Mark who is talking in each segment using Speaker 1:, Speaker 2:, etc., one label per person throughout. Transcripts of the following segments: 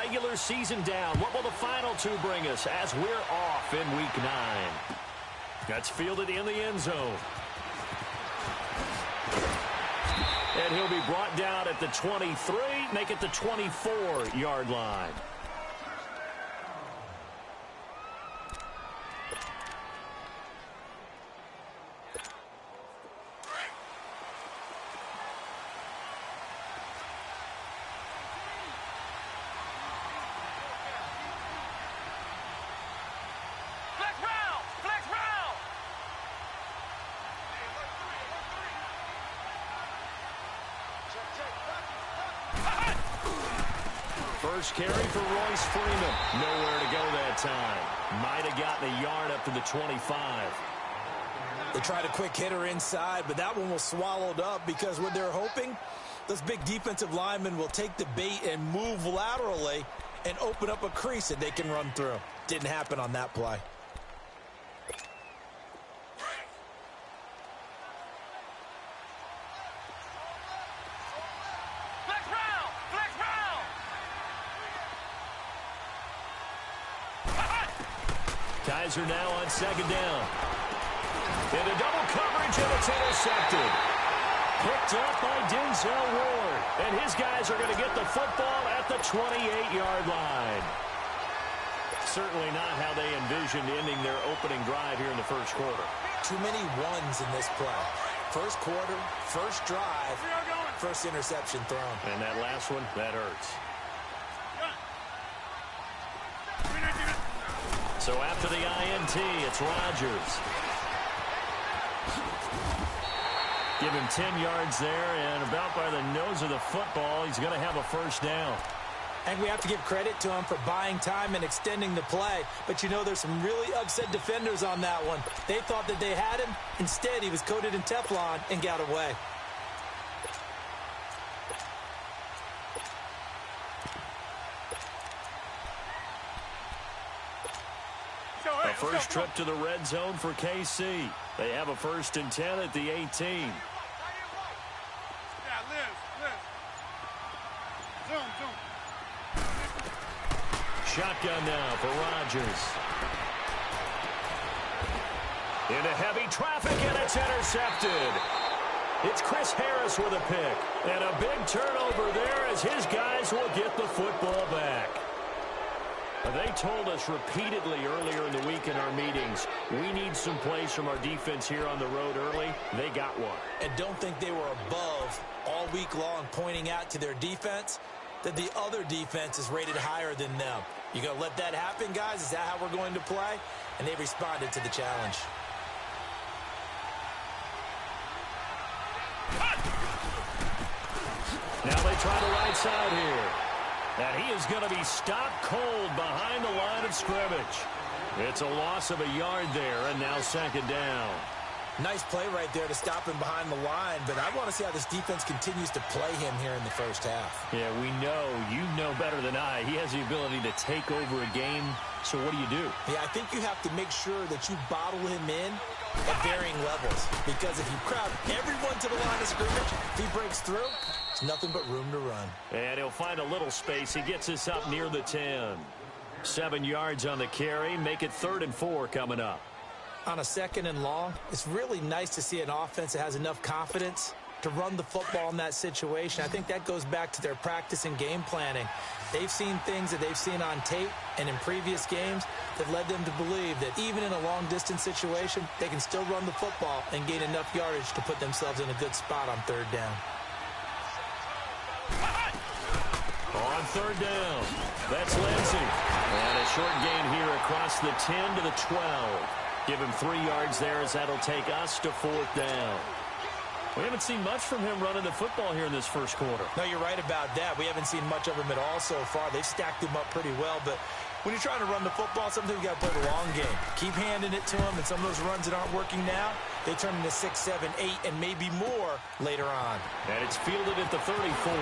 Speaker 1: regular season down. What will the final two bring us as we're off in Week 9? That's fielded in the end zone. And he'll be brought down at the 23, make it the 24-yard line. First carry for Royce Freeman. Nowhere to go that time. Might have gotten a yard up to the 25.
Speaker 2: They tried a quick hitter inside, but that one was swallowed up because what they're hoping, those big defensive linemen will take the bait and move laterally and open up a crease that they can run through. Didn't happen on that play.
Speaker 1: Kaiser now on second down. Into double coverage, and it's intercepted. Picked up by Denzel Ward. And his guys are going to get the football at the 28-yard line. Certainly not how they envisioned ending their opening drive here in the first quarter.
Speaker 2: Too many ones in this play. First quarter, first drive, first interception thrown.
Speaker 1: And that last one, that hurts. So after the INT, it's Rodgers. Give him 10 yards there, and about by the nose of the football, he's going to have a first down.
Speaker 2: And we have to give credit to him for buying time and extending the play. But, you know, there's some really upset defenders on that one. They thought that they had him. Instead, he was coated in Teflon and got away.
Speaker 1: A first trip to the red zone for KC. They have a 1st and 10 at the 18. Shotgun now for Rodgers. Into heavy traffic, and it's intercepted. It's Chris Harris with a pick. And a big turnover there as his guys will get the football back. They told us repeatedly earlier in the week in our meetings, we need some plays from our defense here on the road early. They got one.
Speaker 2: And don't think they were above all week long pointing out to their defense that the other defense is rated higher than them. You going to let that happen, guys? Is that how we're going to play? And they responded to the challenge.
Speaker 1: Now they try the right side here. And he is going to be stopped cold behind the line of scrimmage. It's a loss of a yard there, and now second down.
Speaker 2: Nice play right there to stop him behind the line, but I want to see how this defense continues to play him here in the first half.
Speaker 1: Yeah, we know. You know better than I. He has the ability to take over a game, so what do?
Speaker 2: Yeah, I think you have to make sure that you bottle him in at varying levels, because if you crowd everyone to the line of scrimmage, if he breaks through, it's nothing but room to run.
Speaker 1: And he'll find a little space. He gets us up near the 10. 7 yards on the carry. Make it 3rd and 4 coming up.
Speaker 2: On a 2nd and long, it's really nice to see an offense that has enough confidence to run the football in that situation. I think that goes back to their practice and game planning. They've seen things that they've seen on tape and in previous games that led them to believe that even in a long-distance situation, they can still run the football and gain enough yardage to put themselves in a good spot on 3rd down.
Speaker 1: On 3rd down, that's Lindsey. And a short gain here across the 10 to the 12. Give him 3 yards there as that'll take us to 4th down. We haven't seen much from him running the football here in this first quarter.
Speaker 2: No, you're right about that. We haven't seen much of him at all so far. They've stacked him up pretty well, but when you're trying to run the football, sometimes you got to play the long game. Keep handing it to him, and some of those runs that aren't working now, they turn into 6, 7, 8, and maybe more later on.
Speaker 1: And it's fielded at the 34.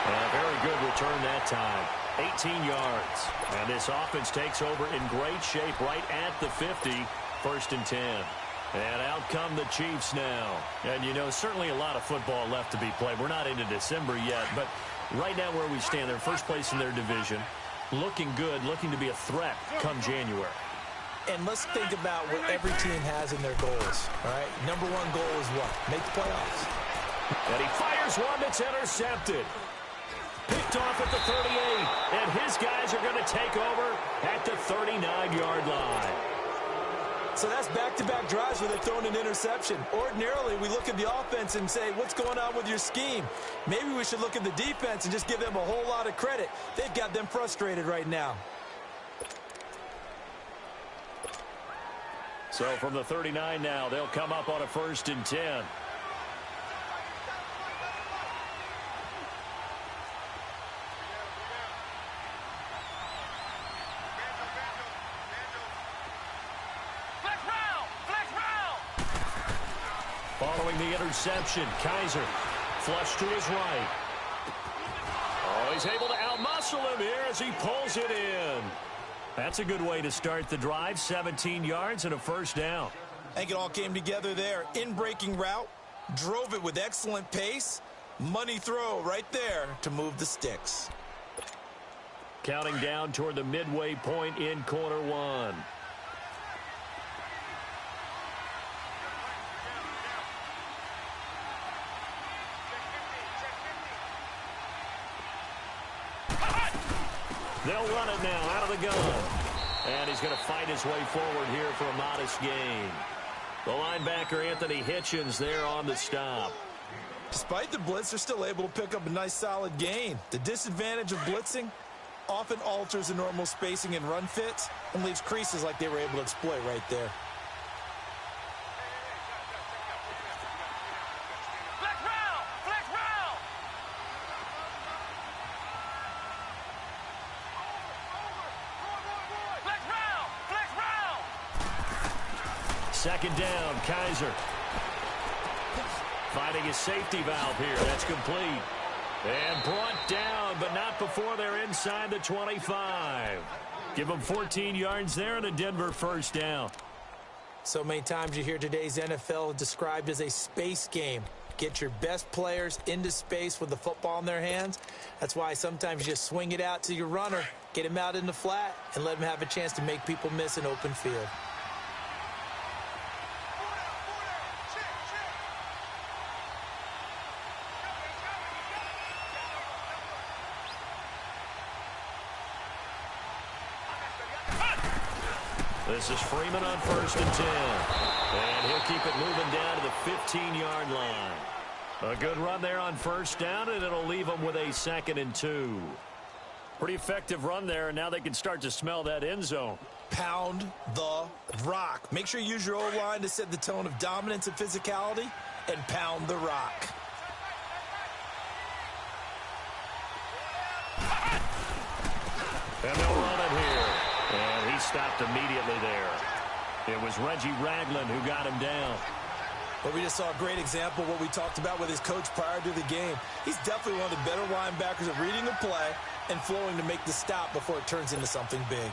Speaker 1: A very good return that time. 18 yards. And this offense takes over in great shape right at the 50. 1st and 10. And out come the Chiefs now. And, you know, certainly a lot of football left to be played. We're not into December yet, but Right now where we stand, they're first place in their division. Looking good, looking to be a threat come January.
Speaker 2: And let's think about what every team has in their goals, all right? Number one goal is what? Make the playoffs.
Speaker 1: And he fires one that's intercepted. Picked off at the 38, and his guys are going to take over at the 39-yard line.
Speaker 2: So that's back-to-back drives where they're throwing an interception. Ordinarily, we look at the offense and say, what's going on with your scheme? Maybe we should look at the defense and just give them a whole lot of credit. They've got them frustrated right now.
Speaker 1: So from the 39 now, they'll come up on a 1st and 10. Following the interception, Kaiser flush to his right. Oh, he's able to outmuscle him here as he pulls it in. That's a good way to start the drive. 17 yards and a 1st down.
Speaker 2: I think it all came together there. In-breaking route, drove it with excellent pace. Money throw right there to move the sticks.
Speaker 1: Counting down toward the midway point in quarter one. They'll run it now out of the gun. And he's going to fight his way forward here for a modest gain. The linebacker, Anthony Hitchens, there on the stop.
Speaker 2: Despite the blitz, they're still able to pick up a nice solid gain. The disadvantage of blitzing often alters the normal spacing and run fits and leaves creases like they were able to exploit right there.
Speaker 1: Second down, Kaiser. Finding his safety valve here. That's complete. And brought down, but not before they're inside the 25. Give them 14 yards there and a Denver 1st down.
Speaker 2: So many times you hear today's NFL described as a space game. Get your best players into space with the football in their hands. That's why sometimes you just swing it out to your runner, get him out in the flat, and let him have a chance to make people miss an open field.
Speaker 1: This is Freeman on 1st and 10. And he'll keep it moving down to the 15-yard line. A good run there on 1st down, and it'll leave them with a 2nd and 2. Pretty effective run there, and now they can start to smell that end zone.
Speaker 2: Pound the rock. Make sure you use your O-line to set the tone of dominance and physicality, and pound the rock.
Speaker 1: And they'll run it here. And he stopped immediately there. It was Reggie Ragland who got him down.
Speaker 2: But we just saw a great example of what we talked about with his coach prior to the game. He's definitely one of the better linebackers at reading a play and flowing to make the stop before it turns into something big.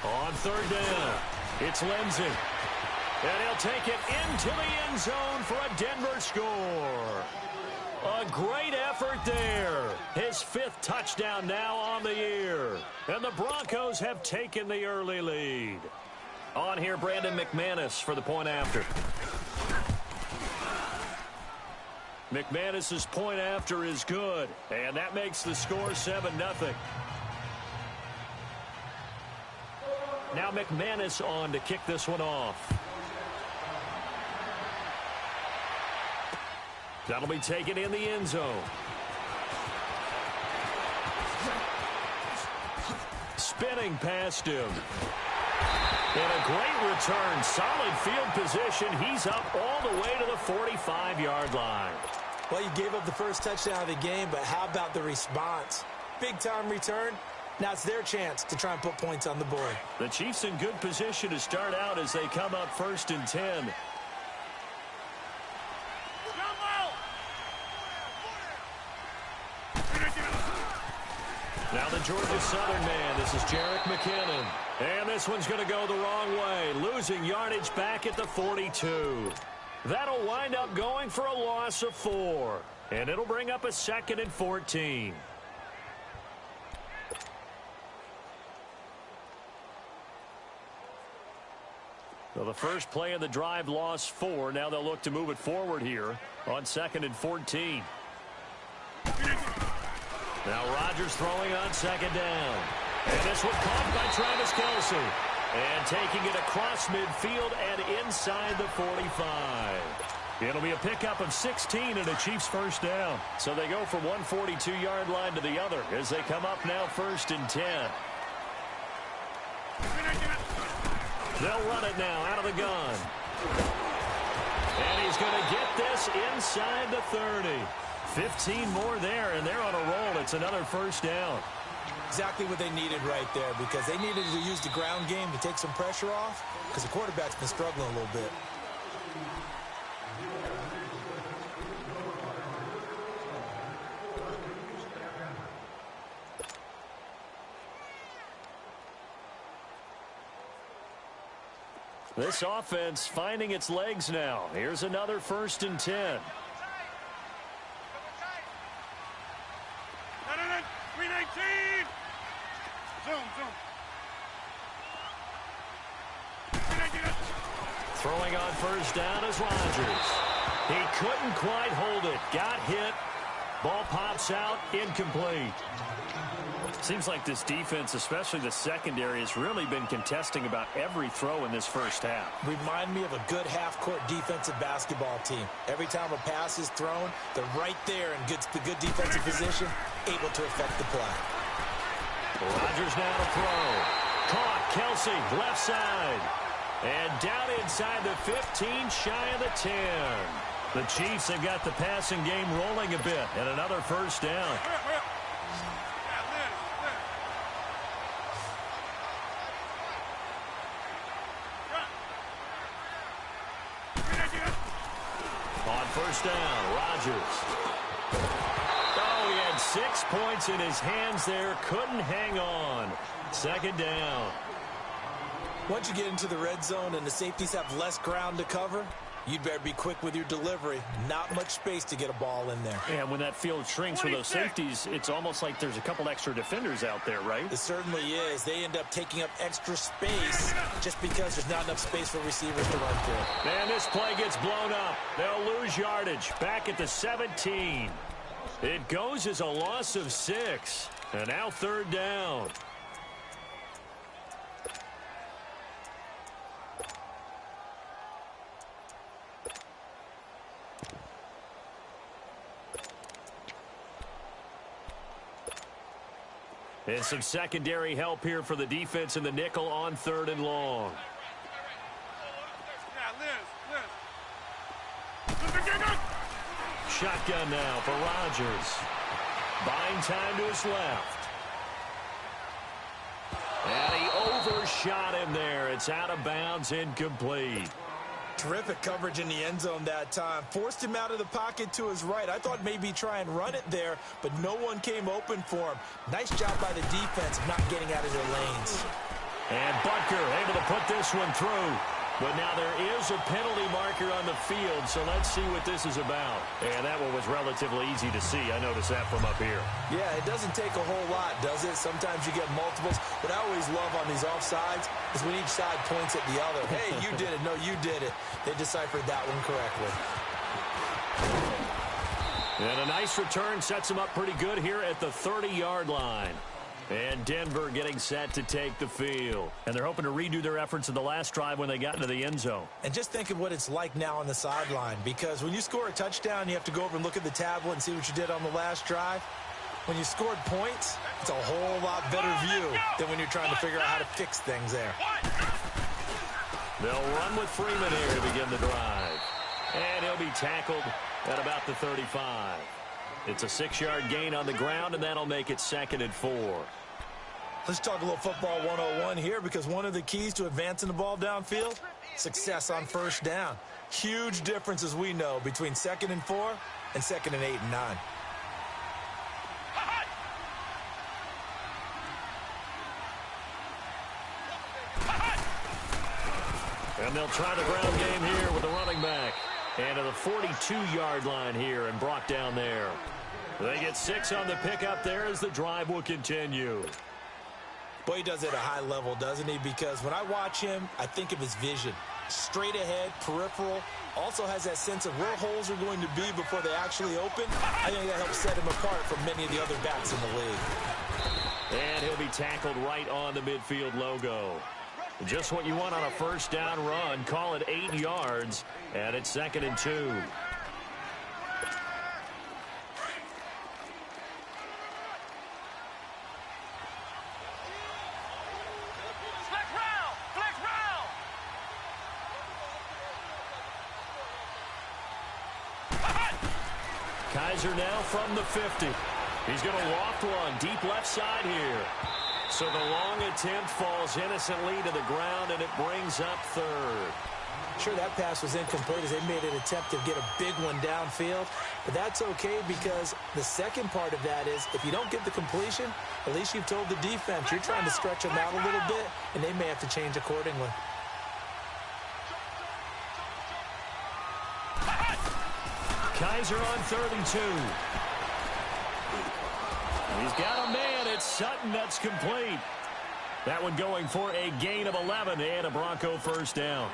Speaker 1: On 3rd down, it's Lindsey. And he'll take it into the end zone for a Denver score. A great effort there. His 5th touchdown now on the year. And the Broncos have taken the early lead. On here, Brandon McManus for the point after. McManus's point after is good. And that makes the score 7-0. Now McManus on to kick this one off. That'll be taken in the end zone. Spinning past him. And a great return. Solid field position. He's up all the way to the 45-yard line.
Speaker 2: Well, you gave up the first touchdown of the game, but how about the response? Big-time return. Now it's their chance to try and put points on the board.
Speaker 1: The Chiefs in good position to start out as they come up 1st and 10. Georgia Southern man. This is Jerick McKinnon. And this one's going to go the wrong way, losing yardage back at the 42. That'll wind up going for a loss of 4. And it'll bring up a 2nd and 14. So the first play of the drive lost 4. Now they'll look to move it forward here on 2nd and 14. Now Rodgers throwing on 2nd down. And this one caught by Travis Kelce. And taking it across midfield and inside the 45. It'll be a pickup of 16 and a Chiefs first down. So they go from one 42-yard line to the other as they come up now 1st and 10. They'll run it now out of the gun. And he's going to get this inside the 30. 15 more there, and they're on a roll. It's another first down.
Speaker 2: Exactly what they needed right there, because they needed to use the ground game to take some pressure off, because the quarterback's been struggling a little bit.
Speaker 1: This offense finding its legs now. Here's another 1st and 10. Throwing on 1st down is Rodgers. He couldn't quite hold it. Got hit. Ball pops out. Incomplete. Seems like this defense, especially the secondary, has really been contesting about every throw in this first half.
Speaker 2: Remind me of a good half-court defensive basketball team. Every time a pass is thrown, they're right there in the good defensive position, able to affect the play.
Speaker 1: Rodgers now to throw. Caught. Kelce, left side. And down inside the 15, shy of the 10. The Chiefs have got the passing game rolling a bit, and another first down. On 1st down, Rodgers. Oh, he had 6 points in his hands there. Couldn't hang on. 2nd down.
Speaker 2: Once you get into the red zone and the safeties have less ground to cover, you'd better be quick with your delivery. Not much space to get a ball in there.
Speaker 1: And when that field shrinks with those safeties, it's almost like there's a couple extra defenders out there, right?
Speaker 2: It certainly is. They end up taking up extra space just because there's not enough space for receivers to run through.
Speaker 1: And this play gets blown up. They'll lose yardage back at the 17. It goes as a loss of 6. And now 3rd down. And some secondary help here for the defense in the nickel on 3rd and long. Shotgun now for Rodgers. Buying time to his left. And he overshot him there. It's out of bounds, incomplete.
Speaker 2: Terrific coverage in the end zone that time. Forced him out of the pocket to his right. I thought maybe try and run it there, but no one came open for him. Nice job by the defense not getting out of their lanes.
Speaker 1: And Butker able to put this one through. But now there is a penalty marker on the field, so let's see what this is about. And that one was relatively easy to see. I noticed that from up here.
Speaker 2: Yeah, it doesn't take a whole lot, does it? Sometimes you get multiples. What I always love on these offsides is when each side points at the other. Hey, you did it. No, you did it. They deciphered that one correctly.
Speaker 1: And a nice return sets them up pretty good here at the 30-yard line. And Denver getting set to take the field. And they're hoping to redo their efforts in the last drive when they got into the end zone.
Speaker 2: And just think of what it's like now on the sideline, because when you score a touchdown, you have to go over and look at the tablet and see what you did on the last drive. When you scored points, it's a whole lot better view than when you're trying to figure out how to fix things there.
Speaker 1: They'll run with Freeman here to begin the drive. And he'll be tackled at about the 35. It's a 6-yard gain on the ground, and that'll make it 2nd and 4.
Speaker 2: Let's talk a little football 101 here, because one of the keys to advancing the ball downfield, success on 1st down. Huge difference, as we know, between 2nd and 4 and 2nd and 8 and 9.
Speaker 1: And they'll try the ground game here with the running back. And to the 42-yard line here and brought down there. They get 6 on the pickup there as the drive will continue.
Speaker 2: Boy, he does it at a high level, doesn't he? Because when I watch him, I think of his vision. Straight ahead, peripheral. Also has that sense of where holes are going to be before they actually open. I think that helps set him apart from many of the other backs in the league.
Speaker 1: And he'll be tackled right on the midfield logo. Just what you want on a first down run. Call it 8 yards, and it's 2nd and 2. Kaiser now from the 50. He's going to loft one deep left side here. So the long attempt falls innocently to the ground, and it brings up 3rd.
Speaker 2: Sure, that pass was incomplete as they made an attempt to get a big one downfield. But that's okay because the second part of that is if you don't get the completion, at least you've told the defense you're trying to stretch them out a little bit, and they may have to change accordingly.
Speaker 1: Kaiser on 3rd and 2. He's got a man. It's Sutton that's complete. That one going for a gain of 11 and a Bronco first down.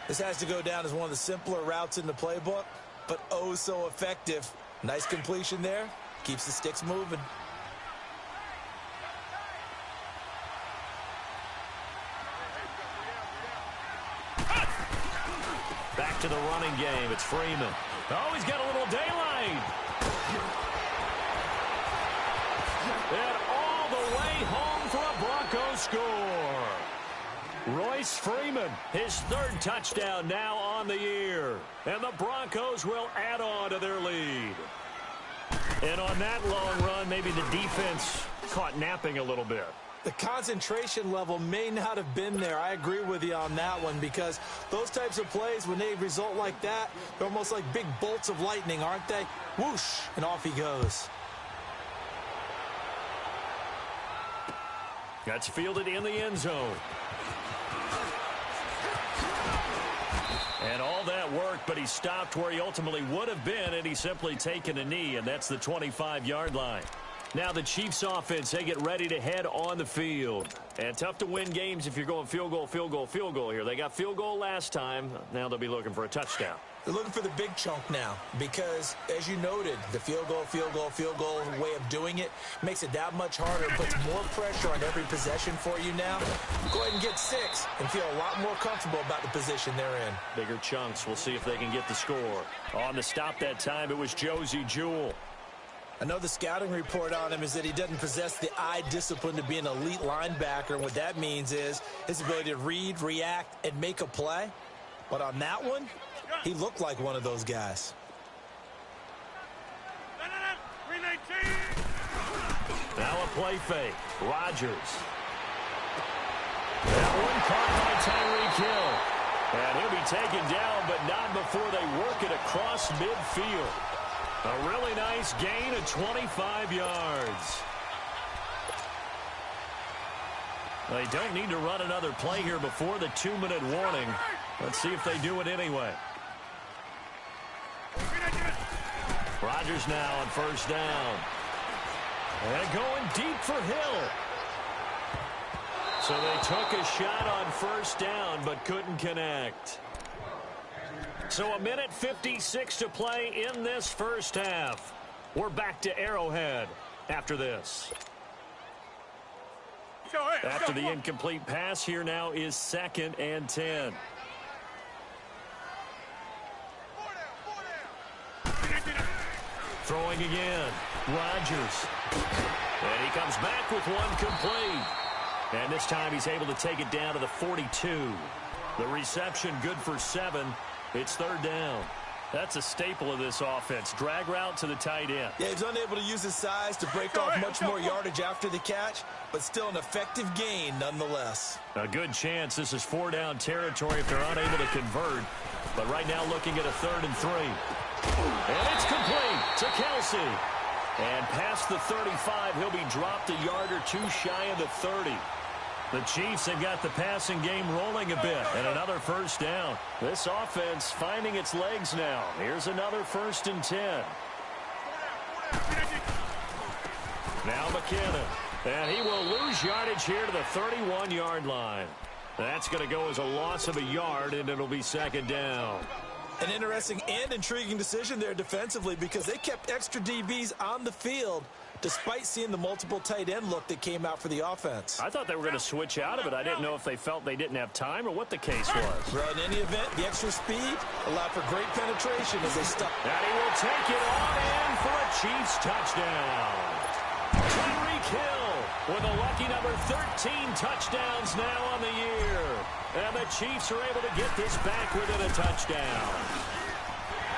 Speaker 2: This has to go down as one of the simpler routes in the playbook, but oh so effective. Nice completion there. Keeps the sticks moving.
Speaker 1: Back to the running game. It's Freeman. Oh, he's got a little daylight. And all the way home for a Broncos score. Royce Freeman, his 3rd touchdown now on the year. And the Broncos will add on to their lead. And on that long run, maybe the defense caught napping a little bit.
Speaker 2: The concentration level may not have been there. I agree with you on that one because those types of plays, when they result like that, they're almost like big bolts of lightning, aren't they? Whoosh, and off he goes.
Speaker 1: That's fielded in the end zone. And all that worked, but he stopped where he ultimately would have been, and he's simply taken a knee, and that's the 25-yard line. Now the Chiefs offense, they get ready to head on the field. And tough to win games if you're going field goal, field goal, field goal here. They got field goal last time. Now they'll be looking for a touchdown.
Speaker 2: They're looking for the big chunk now because, as you noted, the field goal way of doing it makes it that much harder, puts more pressure on every possession for you now. Go ahead and get 6 and feel a lot more comfortable about the position they're in.
Speaker 1: Bigger chunks. We'll see if they can get the score. On the stop that time, it was Josie Jewell.
Speaker 2: I know the scouting report on him is that he doesn't possess the eye discipline to be an elite linebacker, and what that means is his ability to read, react, and make a play. But on that one, he looked like one of those guys.
Speaker 1: Now a play fake. Rodgers. That one caught by Tyreek Hill. And he'll be taken down, but not before they work it across midfield. A really nice gain of 25 yards. They don't need to run another play here before the 2-minute warning. Let's see if they do it anyway. Rodgers now on first down. And going deep for Hill. So they took a shot on first down but couldn't connect. So 1:56 to play in this first half. We're back to Arrowhead after this. After the incomplete pass, here now is 2nd and 10. Throwing again. Rodgers. And he comes back with one complete. And this time he's able to take it down to the 42. The reception good for 7. It's 3rd down. That's a staple of this offense. Drag route to the tight end.
Speaker 2: Yeah, he's unable to use his size to break off much more yardage after the catch, but still an effective gain nonetheless.
Speaker 1: A good chance this is 4-down territory if they're unable to convert. But right now looking at a 3rd and 3. And it's complete to Kelsey. And past the 35, he'll be dropped a yard or two shy of the 30. The Chiefs have got the passing game rolling a bit, and another first down. This offense finding its legs now. Here's another 1st and 10. Now McKinnon. And he will lose yardage here to the 31-yard line. That's going to go as a loss of a yard, and it'll be 2nd down.
Speaker 2: An interesting and intriguing decision there defensively because they kept extra DBs on the field despite seeing the multiple tight end look that came out for the offense.
Speaker 1: I thought they were going to switch out of it. I didn't know if they felt they didn't have time or what the case was.
Speaker 2: Well, in any event, the extra speed allowed for great penetration as they stuck.
Speaker 1: And he will take it on in for a Chiefs touchdown. Tyreek Hill with a lucky number 13 touchdowns now on the year. And the Chiefs are able to get this back within a touchdown.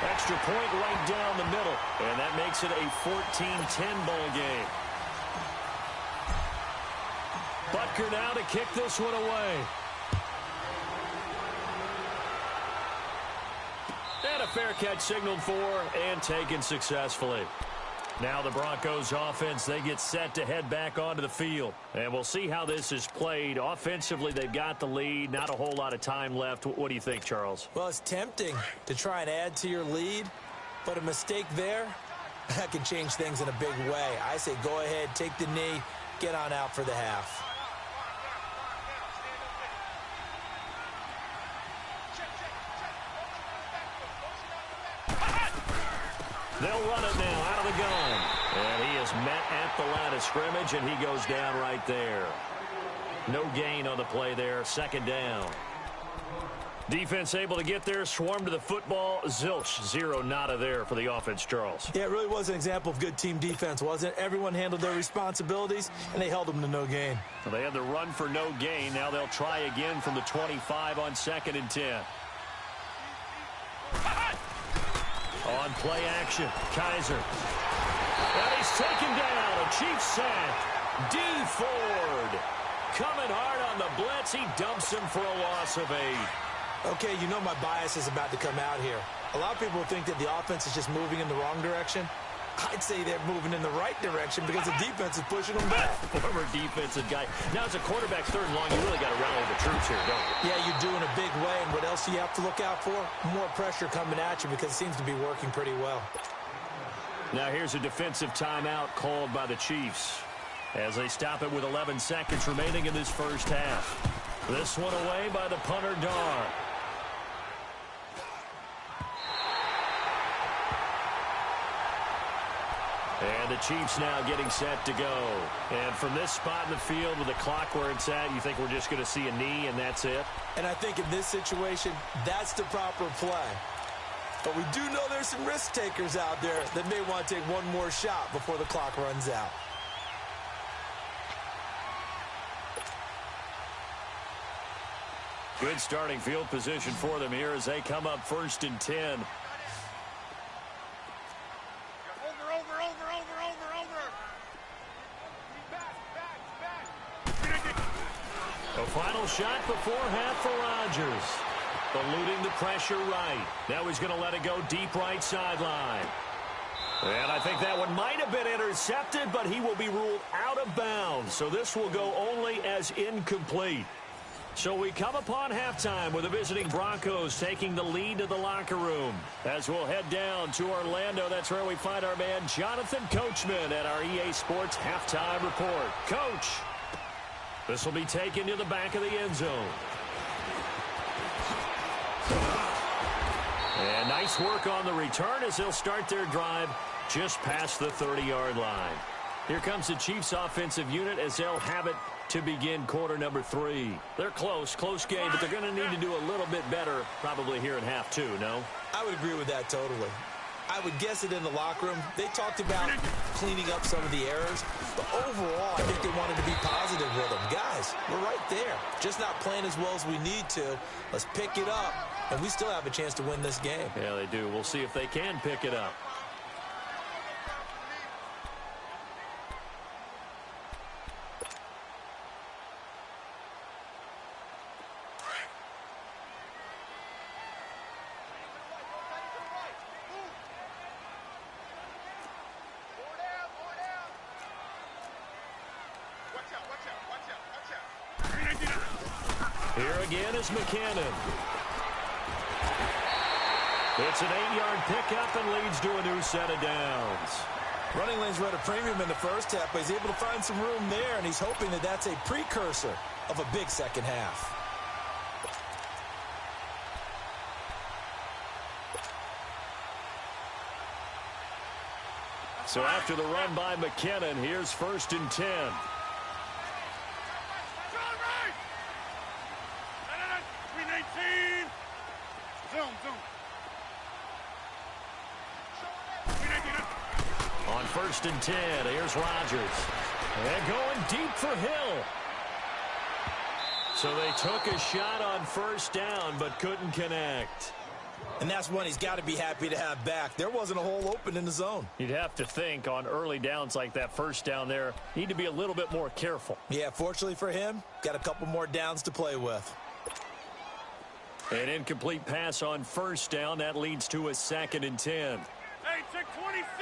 Speaker 1: Extra point right down the middle. And that makes it a 14-10 ball game. Butker now to kick this one away. And a fair catch signaled for and taken successfully. Now the Broncos offense, they get set to head back onto the field. And we'll see how this is played. Offensively, they've got the lead. Not a whole lot of time left. What do you think, Charles?
Speaker 2: Well, it's tempting to try and add to your lead, but a mistake there, that can change things in a big way. I say go ahead, take the knee, get on out for the half.
Speaker 1: They'll run it now out of the gun. And he is met at the line of scrimmage, and he goes down right there. No gain on the play there. 2nd down. Defense able to get there, swarm to the football. Zilch, zero nada there for the offense, Charles.
Speaker 2: Yeah, it really was an example of good team defense, wasn't it? Everyone handled their responsibilities, and they held them to no gain.
Speaker 1: Well, they had the run for no gain. Now they'll try again from the 25 on 2nd and 10. On play action, Kaiser. And he's taken down. A Chiefs sack. D. Ford coming hard on the blitz. He dumps him for a loss of 8.
Speaker 2: Okay, you know my bias is about to come out here. A lot of people think that the offense is just moving in the wrong direction. I'd say they're moving in the right direction because the defense is pushing them back.
Speaker 1: Former defensive guy. Now, as a quarterback 3rd and long, you really got to rally the troops here, don't you?
Speaker 2: Yeah, you do in a big way. And what else do you have to look out for? More pressure coming at you because it seems to be working pretty well.
Speaker 1: Now, here's a defensive timeout called by the Chiefs as they stop it with 11 seconds remaining in this first half. This one away by the punter, Dar. And the Chiefs now getting set to go. And from this spot in the field with the clock where it's at, you think we're just going to see a knee and that's it?
Speaker 2: And I think in this situation, that's the proper play. But we do know there's some risk takers out there that may want to take one more shot before the clock runs out.
Speaker 1: Good starting field position for them here as they come up 1st and 10. A final shot before half for Rodgers. Eluding the pressure right. Now he's going to let it go deep right sideline. And I think that one might have been intercepted, but he will be ruled out of bounds. So this will go only as incomplete. So we come upon halftime with the visiting Broncos taking the lead to the locker room. As we'll head down to Orlando, that's where we find our man Jonathan Coachman at our EA Sports Halftime Report. Coach, this will be taken to the back of the end zone. And nice work on the return as they'll start their drive just past the 30-yard line. Here comes the Chiefs offensive unit as they'll have it to begin quarter number 3. They're close game, but they're going to need to do a little bit better probably here in half 2, no?
Speaker 2: I would agree with that totally. I would guess it in the locker room. They talked about cleaning up some of the errors, but overall, I think they wanted to be positive with them. Guys, we're right there. Just not playing as well as we need to. Let's pick it up, and we still have a chance to win this game.
Speaker 1: Yeah, they do. We'll see if they can pick it up. Here again is McKinnon. It's an 8-yard pickup and leads to a new set of downs.
Speaker 2: Running lanes were at a premium in the first half, but he's able to find some room there, and he's hoping that that's a precursor of a big second half.
Speaker 1: So after the run by McKinnon, here's 1st and 10. On 1st and 10, here's Rodgers. And going deep for Hill. So they took a shot on 1st down, but couldn't connect.
Speaker 2: And that's one he's got to be happy to have back. There wasn't a hole open in the zone.
Speaker 1: You'd have to think on early downs like that 1st down there, need to be a little bit more careful.
Speaker 2: Yeah, fortunately for him, got a couple more downs to play with.
Speaker 1: An incomplete pass on 1st down. That leads to a 2nd and 10.
Speaker 3: Hey, check 26.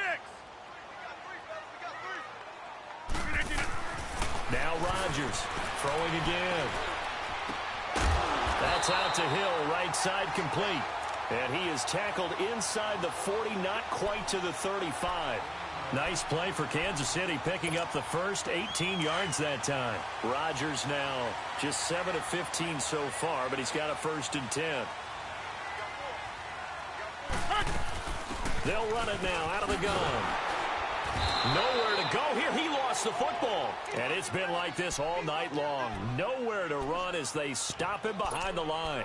Speaker 1: Now Rodgers throwing again. That's out to Hill, right side complete. And he is tackled inside the 40, not quite to the 35. Nice play for Kansas City, picking up the first 18 yards that time. Rodgers now just 7 of 15 so far, but he's got a 1st and 10. They'll run it now out of the gun. Nowhere to go here. He lost the football. And it's been like this all night long. Nowhere to run as they stop him behind the line.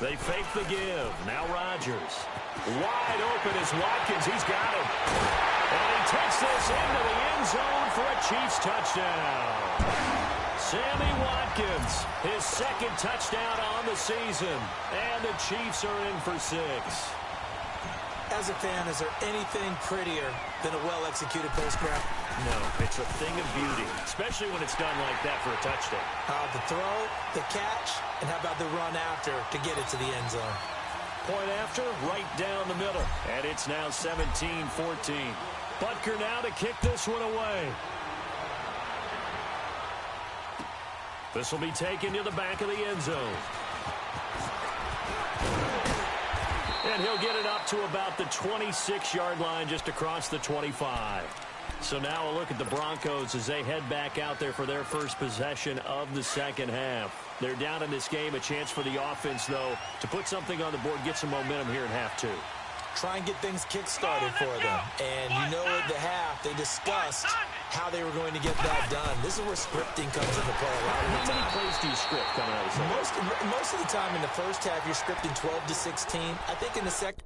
Speaker 1: They fake the give. Now Rodgers. Wide open is Watkins. He's got it. And he takes this into the end zone for a Chiefs touchdown. Sammy Watkins, his 2nd touchdown on the season. And the Chiefs are in for 6.
Speaker 2: As a fan, is there anything prettier than a well-executed post grab?
Speaker 1: No, it's a thing of beauty, especially when it's done like that for a touchdown.
Speaker 2: The throw, the catch, and how about the run after to get it to the end zone?
Speaker 1: Point after, right down the middle. And it's now 17-14. Butker now to kick this one away. This will be taken to the back of the end zone. And he'll get it up to about the 26-yard line, just across the 25. So now a look at the Broncos as they head back out there for their first possession of the second half. They're down in this game. A chance for the offense, though, to put something on the board, get some momentum here in half 2.
Speaker 2: Try and get things kick-started for them. And you know at the half, they discussed how they were going to get that done. This is where scripting comes into play a lot of the time.
Speaker 1: How many plays do you script coming out of the
Speaker 2: Most of the time in the first half, you're scripting 12 to 16. I think in the second.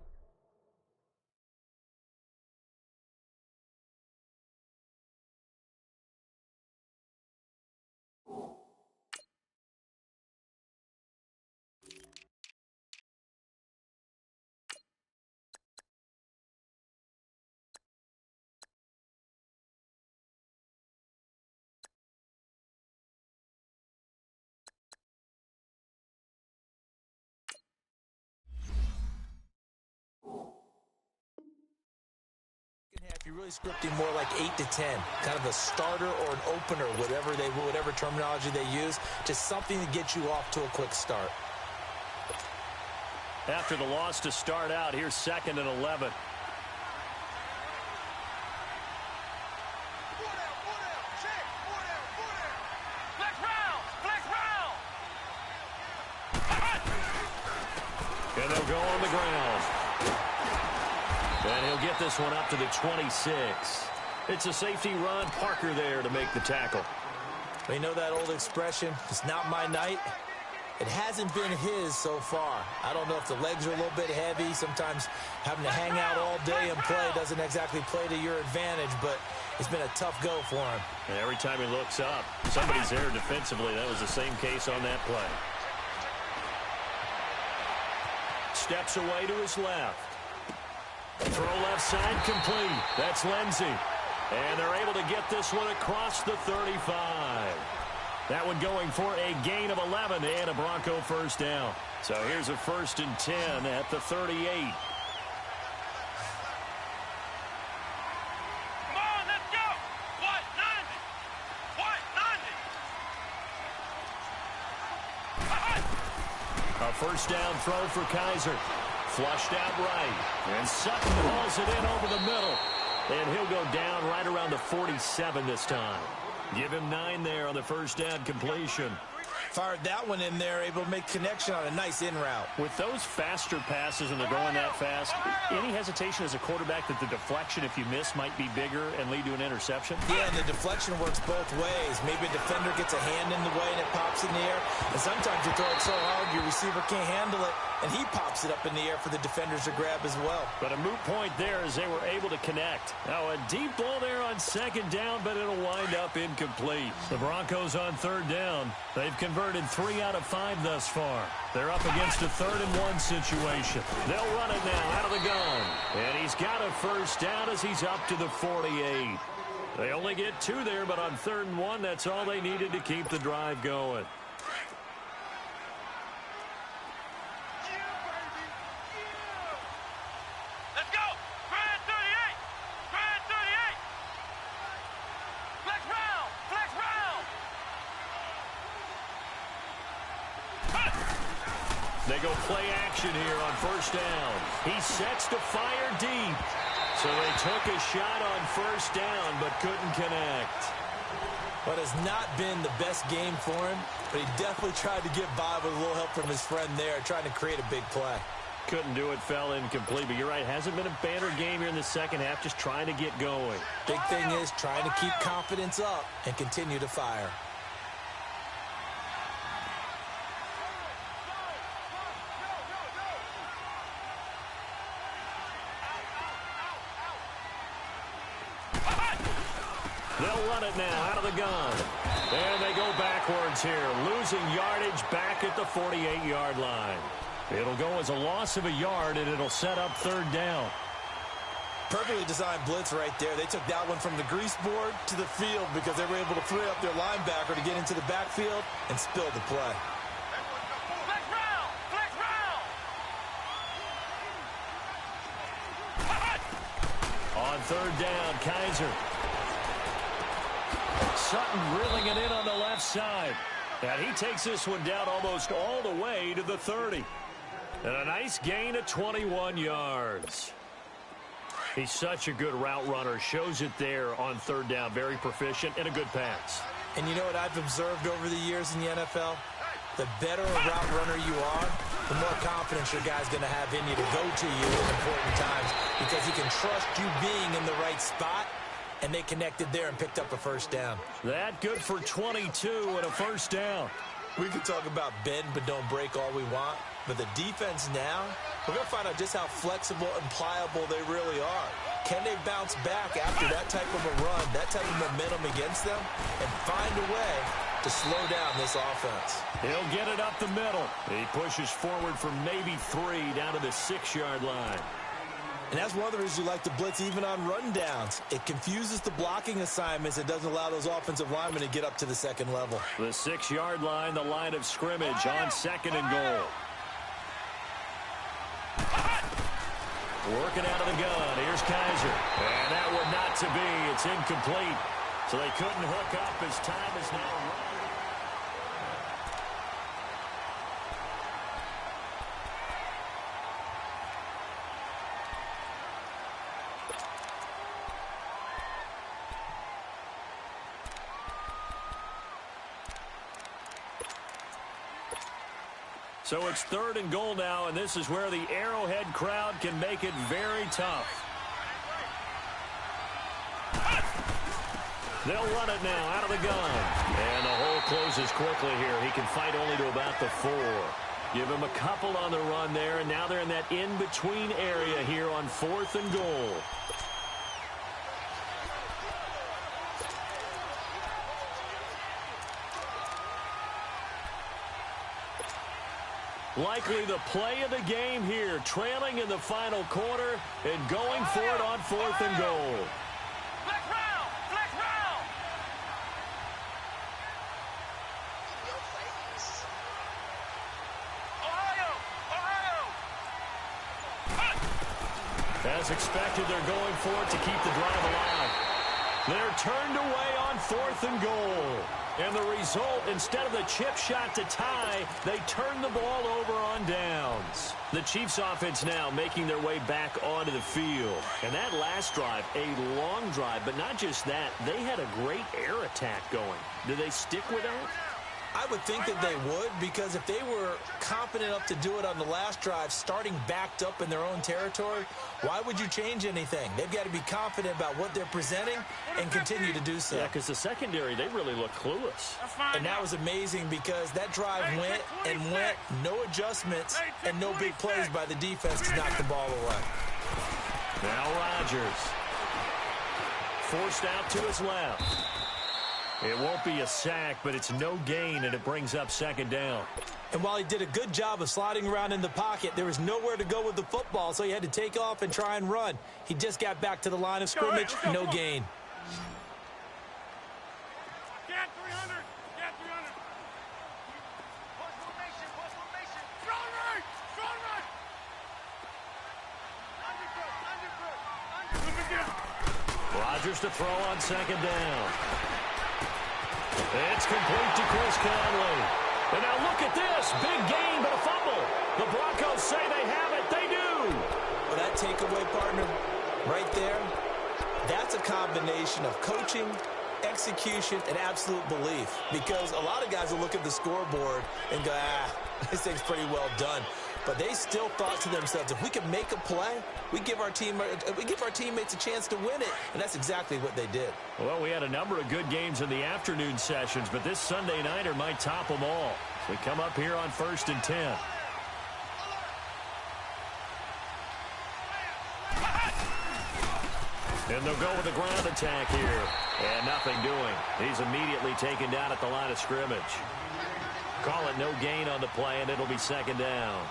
Speaker 2: You're really scripting more like 8 to 10, kind of a starter or an opener, whatever terminology they use, just something to get you off to a quick start.
Speaker 1: After the loss to start out, here's 2nd and 11. And they'll go on the ground. And he'll get this one up to the 26. It's a safety run. Parker there to make the tackle.
Speaker 2: We know that old expression, it's not my night. It hasn't been his so far. I don't know if the legs are a little bit heavy. Sometimes having to hang out all day and play doesn't exactly play to your advantage, but it's been a tough go for him.
Speaker 1: And every time he looks up, somebody's there defensively. That was the same case on that play. Steps away to his left. Throw left side complete. That's Lindsey. And they're able to get this one across the 35. That one going for a gain of 11 and a Bronco first down. So here's a 1st and 10 at the 38. A first down throw for Kaiser. Flushed out right. And Sutton hauls it in over the middle. And he'll go down right around the 47 this time. Give him 9 there on the first down completion.
Speaker 2: Fired that one in there, able to make connection on a nice in route.
Speaker 3: With those faster passes and they're going that fast, any hesitation as a quarterback that the deflection, if you miss, might be bigger and lead to an interception?
Speaker 2: Yeah, and the deflection works both ways. Maybe a defender gets a hand in the way and it pops in the air. And sometimes you throw it so hard your receiver can't handle it, and he pops it up in the air for the defenders to grab as well.
Speaker 1: But a moot point there as they were able to connect. Now a deep ball there on 2nd down, but it'll wind up incomplete. The Broncos on 3rd down. They've converted 3 out of 5 thus far. They're up against a 3rd and 1 situation. They'll run it now out of the gun. And he's got a first down as he's up to the 48. They only get 2 there, but on 3rd and 1, that's all they needed to keep the drive going. They go play action here on 1st down. He sets to fire deep. So they took a shot on 1st down, but couldn't connect.
Speaker 2: But has not been the best game for him, but he definitely tried to get by with a little help from his friend there, trying to create a big play.
Speaker 1: Couldn't do it, fell incomplete. But you're right, hasn't been a banner game here in the 2nd half, just trying to get going.
Speaker 2: Big thing is trying to keep confidence up and continue to fire.
Speaker 1: They'll run it now out of the gun. And they go backwards here, losing yardage back at the 48-yard line. It'll go as a loss of a yard, and it'll set up 3rd down.
Speaker 2: Perfectly designed blitz right there. They took that one from the grease board to the field because they were able to free up their linebacker to get into the backfield and spill the play.
Speaker 4: Flex round! Flex round!
Speaker 1: On 3rd down, Kaiser. Sutton reeling it in on the left side. And he takes this one down almost all the way to the 30. And a nice gain of 21 yards. He's such a good route runner. Shows it there on 3rd down. Very proficient and a good pass.
Speaker 2: And you know what I've observed over the years in the NFL? The better a route runner you are, the more confidence your guy's going to have in you to go to you in important times because he can trust you being in the right spot. And they connected there and picked up a first down.
Speaker 1: That good for 22 and a first down.
Speaker 2: We can talk about bend but don't break all we want. But the defense now, we're going to find out just how flexible and pliable they really are. Can they bounce back after that type of a run, that type of momentum against them, and find a way to slow down this offense?
Speaker 1: He'll get it up the middle. He pushes forward for maybe 3 down to the 6-yard line.
Speaker 2: And that's one of the reasons you like to blitz even on run downs. It confuses the blocking assignments. It doesn't allow those offensive linemen to get up to the 2nd level.
Speaker 1: The 6-yard line, the line of scrimmage on 2nd and goal. Working out of the gun. Here's Kaiser. And that one not to be. It's incomplete. So they couldn't hook up as time is now running. So it's 3rd and goal now, and this is where the Arrowhead crowd can make it very tough. They'll run it now out of the gun. And the hole closes quickly here. He can fight only to about the 4. Give him a couple on the run there, and now they're in that in-between area here on 4th and goal. Likely the play of the game here, trailing in the final quarter and going for it on 4th and goal.
Speaker 4: Flex round!
Speaker 1: As expected, they're going for it to keep the drive alive. They're turned away on 4th and goal. And the result, instead of the chip shot to tie, they turn the ball over on downs. The Chiefs offense now making their way back onto the field. And that last drive, a long drive, but not just that, they had a great air attack going. Do they stick with that?
Speaker 2: I would think that they would, because if they were confident enough to do it on the last drive, starting backed up in their own territory, why would you change anything? They've got to be confident about what they're presenting and continue to do so.
Speaker 3: Yeah, because the secondary, they really look clueless.
Speaker 2: And that was amazing because that drive went and went, no adjustments, and no big plays by the defense to knock the ball away.
Speaker 1: Now Rodgers. Forced out to his left. It won't be a sack, but it's no gain, and it brings up 2nd down.
Speaker 2: And while he did a good job of sliding around in the pocket, there was nowhere to go with the football, so he had to take off and try and run. He just got back to the line of scrimmage, no gain.
Speaker 4: Get 300. Get 300. Push formation. Push formation. Strong right. Strong right. Underfoot.
Speaker 1: Rodgers to throw on 2nd down. It's complete to Chris Conley. And now look at this. Big gain, but a fumble. The Broncos say they have it. They do.
Speaker 2: Well, that takeaway, partner, right there, that's a combination of coaching, execution, and absolute belief. Because a lot of guys will look at the scoreboard and go, this thing's pretty well done. But they still thought to themselves, if we can make a play, we give our teammates a chance to win it. And that's exactly what they did.
Speaker 1: Well, we had a number of good games in the afternoon sessions, but this Sunday nighter might top them all. We come up here on 1st and 10. And they'll go with the ground attack here. And nothing doing. He's immediately taken down at the line of scrimmage. Call it no gain on the play, and it'll be 2nd down.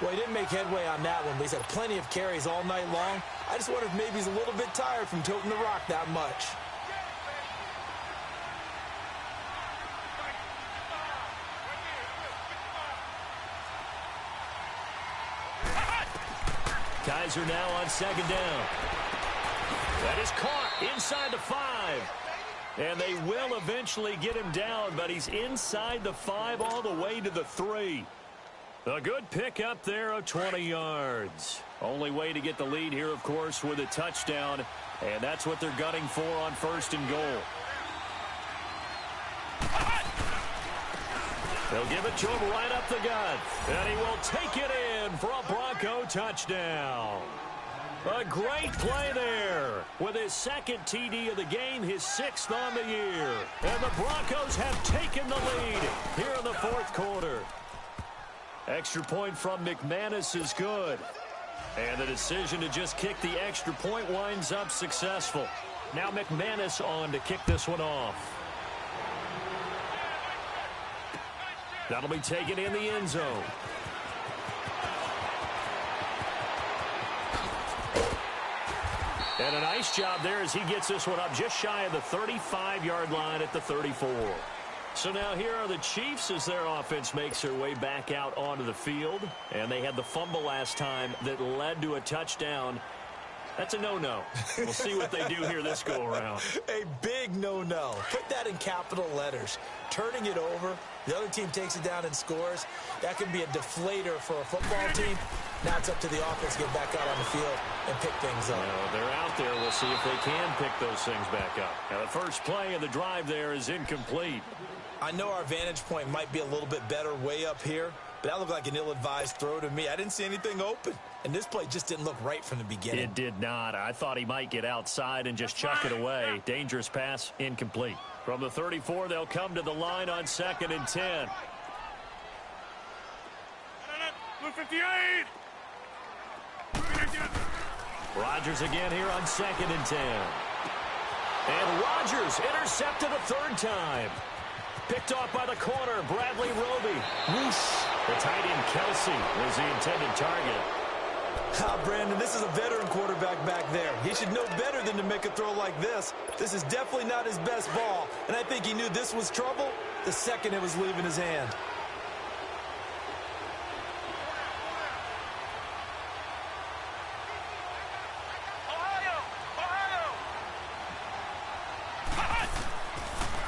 Speaker 2: Well, he didn't make headway on that one, but he's had plenty of carries all night long. I just wonder if maybe he's a little bit tired from toting the rock that much.
Speaker 1: Kaiser now on 2nd down. That is caught inside the 5. And they will eventually get him down, but he's inside the 5 all the way to the 3. A good pickup there of 20 yards. Only way to get the lead here, of course, with a touchdown. And that's what they're gunning for on 1st and goal. They'll give it to him right up the gut. And he will take it in for a Bronco touchdown. A great play there with his 2nd TD of the game, his 6th on the year. And the Broncos have taken the lead here in the 4th quarter. Extra point from McManus is good. And the decision to just kick the extra point winds up successful. Now McManus on to kick this one off. That'll be taken in the end zone. And a nice job there as he gets this one up just shy of the 35-yard line at the 34. So now here are the Chiefs as their offense makes their way back out onto the field. And they had the fumble last time that led to a touchdown. That's a no-no. We'll see what they do here this go-around.
Speaker 2: A big no-no. Put that in capital letters. Turning it over, the other team takes it down and scores. That can be a deflator for a football team. Now it's up to the offense to get back out on the field and pick things up.
Speaker 1: They're out there. We'll see if they can pick those things back up. Now the first play of the drive there is incomplete.
Speaker 2: I know our vantage point might be a little bit better way up here, but that looked like an ill-advised throw to me. I didn't see anything open, and this play just didn't look right from the beginning.
Speaker 1: It did not. I thought he might get outside and just chuck it away. Dangerous pass, incomplete. From the 34, they'll come to the line on 2nd and 10.
Speaker 4: Blue 58.
Speaker 1: Rodgers again here on 2nd and 10. And Rodgers intercepted a 3rd time. Picked off by the corner, Bradley Roby. Whoosh. The tight end, Kelsey, was the intended target.
Speaker 2: Brandon, this is a veteran quarterback back there. He should know better than to make a throw like this. This is definitely not his best ball, and I think he knew this was trouble the second it was leaving his hand.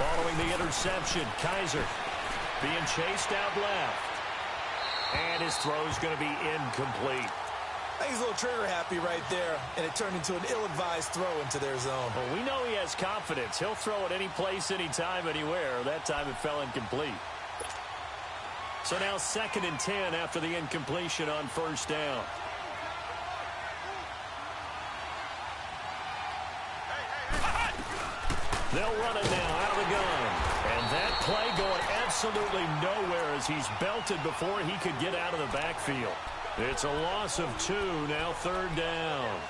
Speaker 1: Following the interception, Kaiser being chased out left. And his throw's going to be incomplete.
Speaker 2: I think he's a little trigger happy right there, and it turned into an ill-advised throw into their zone.
Speaker 3: Well, we know he has confidence. He'll throw it any place, anytime, anywhere. That time it fell incomplete.
Speaker 1: So now 2nd and 10 after the incompletion on 1st down. They'll run it now out of the gun. And that play going absolutely nowhere as he's belted before he could get out of the backfield. It's a loss of 2, now 3rd down.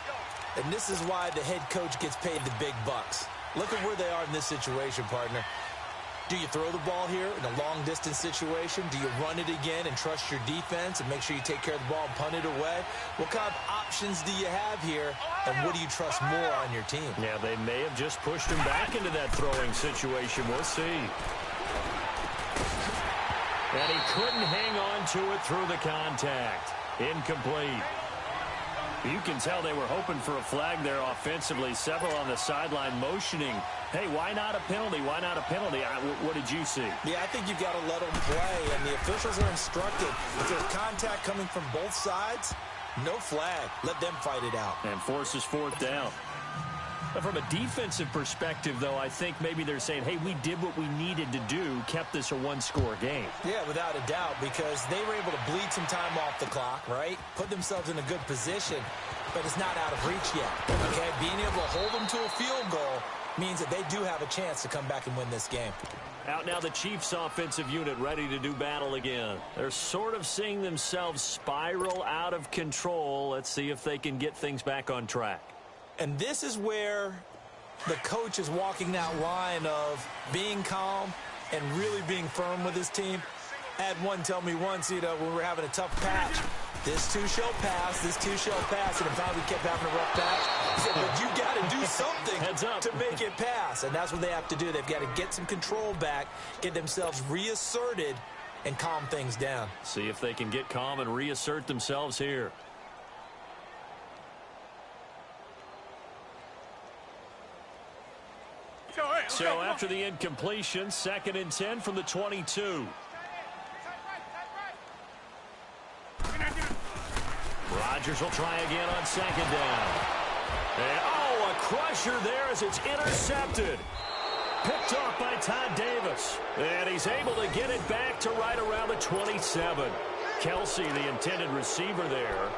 Speaker 2: And this is why the head coach gets paid the big bucks. Look at where they are in this situation, partner. Do you throw the ball here in a long-distance situation? Do you run it again and trust your defense and make sure you take care of the ball and punt it away? What kind of options do you have here, and what do you trust more on your team?
Speaker 1: Yeah, they may have just pushed him back into that throwing situation. We'll see. And he couldn't hang on to it through the contact. Incomplete. You can tell they were hoping for a flag there offensively. Several on the sideline motioning. Hey, why not a penalty? Why not a penalty? What did you see?
Speaker 2: Yeah, I think you've got to let them play, and the officials are instructed. If there's contact coming from both sides, no flag. Let them fight it out.
Speaker 1: And forces 4th down. But from a defensive perspective, though, I think maybe they're saying, hey, we did what we needed to do, kept this a one-score game.
Speaker 2: Yeah, without a doubt, because they were able to bleed some time off the clock, right? Put themselves in a good position, but it's not out of reach yet. Okay, being able to hold them to a field goal means that they do have a chance to come back and win this game.
Speaker 1: Out now the Chiefs offensive unit ready to do battle again. They're sort of seeing themselves spiral out of control. Let's see if they can get things back on track.
Speaker 2: And this is where the coach is walking that line of being calm and really being firm with his team. I had one tell me once, when we were having a tough patch, this too shall pass, this too shall pass, and if we kept having a rough patch, he said, but you got to do something
Speaker 1: Heads up.
Speaker 2: to make it pass, and that's what they have to do. They've got to get some control back, get themselves reasserted, and calm things down.
Speaker 1: See if they can get calm and reassert themselves here. So after the incompletion, 2nd and 10 from the 22. Rodgers will try again on 2nd down. And, a crusher there as it's intercepted. Picked off by Todd Davis. And he's able to get it back to right around the 27. Kelsey, the intended receiver there.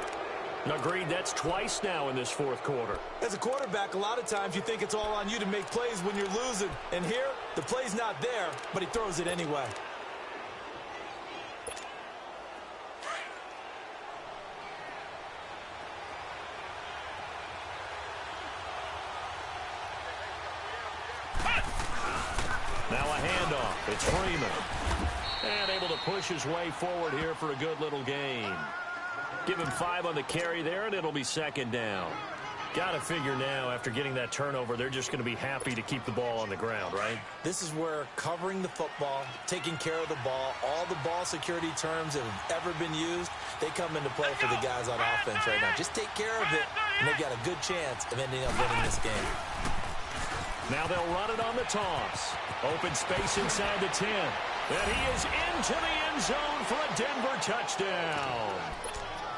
Speaker 1: Agreed, that's twice now in this 4th quarter.
Speaker 2: As a quarterback, a lot of times you think it's all on you to make plays when you're losing. And here, the play's not there, but he throws it anyway.
Speaker 1: Now a handoff. It's Freeman. And able to push his way forward here for a good little gain. Give him 5 on the carry there, and it'll be 2nd down. Got to figure now, after getting that turnover, they're just going to be happy to keep the ball on the ground, right?
Speaker 2: This is where covering the football, taking care of the ball, all the ball security terms that have ever been used, they come into play for the guys on offense right now. Just take care of it, and they've got a good chance of ending up winning this game.
Speaker 1: Now they'll run it on the toss. Open space inside the 10. And he is into the end zone for a Denver touchdown.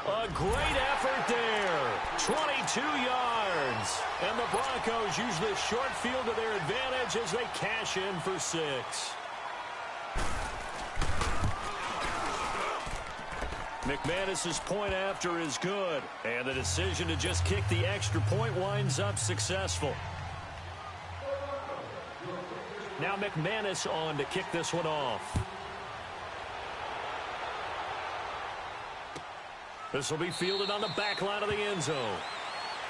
Speaker 1: A great effort there. 22 yards. And the Broncos use this short field to their advantage as they cash in for 6. McManus's point after is good. And the decision to just kick the extra point winds up successful. Now McManus on to kick this one off. This will be fielded on the back line of the end zone.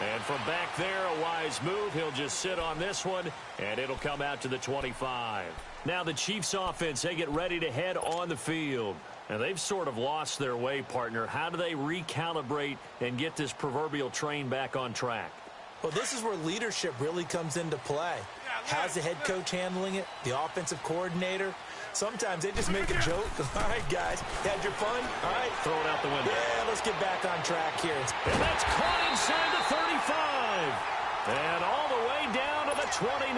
Speaker 1: And from back there, a wise move. He'll just sit on this one, and it'll come out to the 25. Now the Chiefs offense, they get ready to head on the field. And they've sort of lost their way, partner. How do they recalibrate and get this proverbial train back on track?
Speaker 2: Well, this is where leadership really comes into play. How's the head coach handling it? The offensive coordinator? Sometimes they just make a joke. All right, guys, had your fun? All right.
Speaker 1: Throw it out the window.
Speaker 2: Yeah, let's get back on track here.
Speaker 1: And that's caught inside the 35. And all the way down to the 29.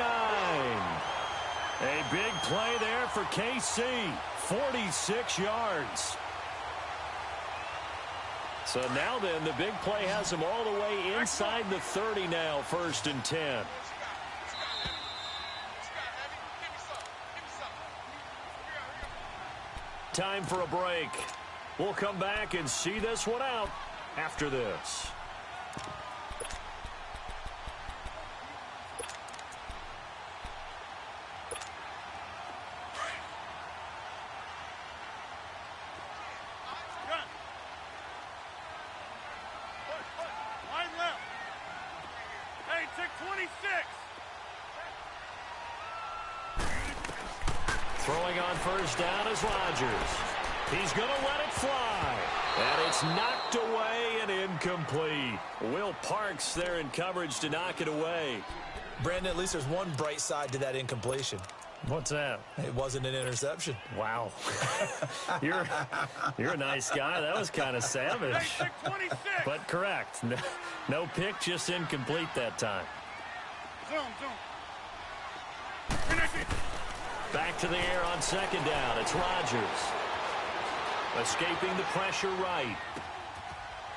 Speaker 1: A big play there for KC. 46 yards. So now then, the big play has him all the way inside the 30 now, 1st and 10. Time for a break. We'll come back and see this one out after this. Throwing on 1st down is Rodgers. He's going to let it fly. And it's knocked away and incomplete. Will Parks there in coverage to knock it away.
Speaker 2: Brandon, at least there's one bright side to that incompletion.
Speaker 3: What's that?
Speaker 2: It wasn't an interception.
Speaker 3: Wow. You're a nice guy. That was kind of savage. But correct. No pick, just incomplete that time.
Speaker 1: Back to the air on 2nd down. It's Rodgers. Escaping the pressure right.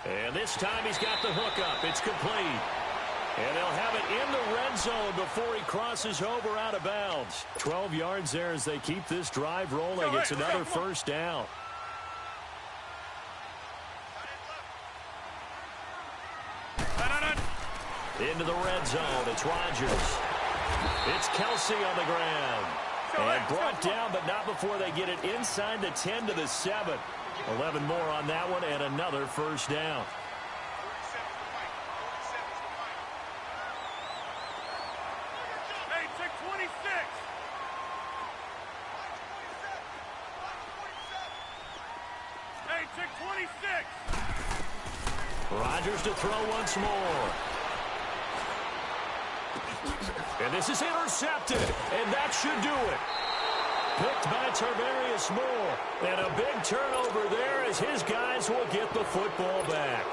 Speaker 1: And this time he's got the hook up. It's complete. And they'll have it in the red zone before he crosses over out of bounds. 12 yards there as they keep this drive rolling. It's another 1st down. Into the red zone. It's Rodgers. It's Kelsey on the ground. And brought down, but not before they get it inside the 10 to the 7. 11 more on that one, and another 1st down.
Speaker 4: Hey, check 26. Hey, check 26.
Speaker 1: Rodgers to throw once more. And this is intercepted, and that should do it. Picked by Tarvarius Moore. And a big turnover there as his guys will get the football back.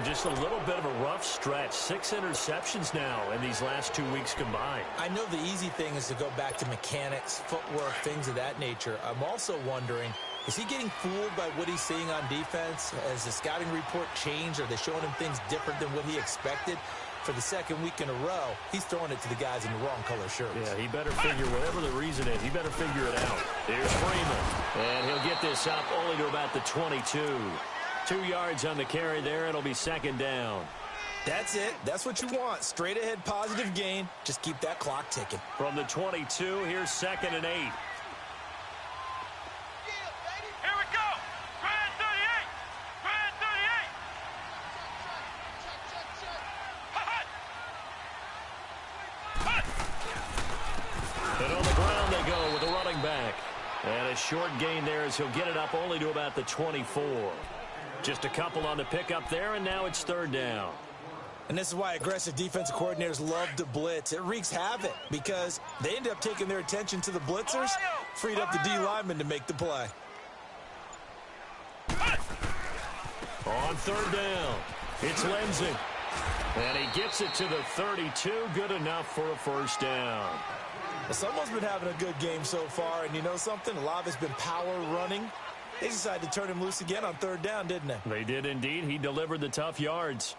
Speaker 1: Just a little bit of a rough stretch. 6 interceptions now in these last 2 weeks combined.
Speaker 2: I know the easy thing is to go back to mechanics, footwork, things of that nature. I'm also wondering, is he getting fooled by what he's seeing on defense? Has the scouting report changed? Are they showing him things different than what he expected? For the 2nd week in a row, he's throwing it to the guys in the wrong color shirts.
Speaker 1: Yeah, he better figure, whatever the reason is, he better figure it out. Here's Freeman. And he'll get this up only to about the 22. 2 yards on the carry there. It'll be 2nd down.
Speaker 2: That's it. That's what you want. Straight ahead, positive gain. Just keep that clock ticking.
Speaker 1: From the 22, here's 2nd and 8. And on the ground they go with a running back. And a short gain there as he'll get it up only to about the 24. Just a couple on the pickup there, and now it's 3rd down.
Speaker 2: And this is why aggressive defensive coordinators love to blitz. It wreaks havoc because they end up taking their attention to the blitzers, freed up the D lineman to make the play.
Speaker 1: On 3rd down, it's Lindsey. And he gets it to the 32, good enough for a 1st down.
Speaker 2: Well, someone's been having a good game so far, and you know something? A lot of it's been power running. They decided to turn him loose again on 3rd down, didn't they?
Speaker 1: They did indeed. He delivered the tough yards.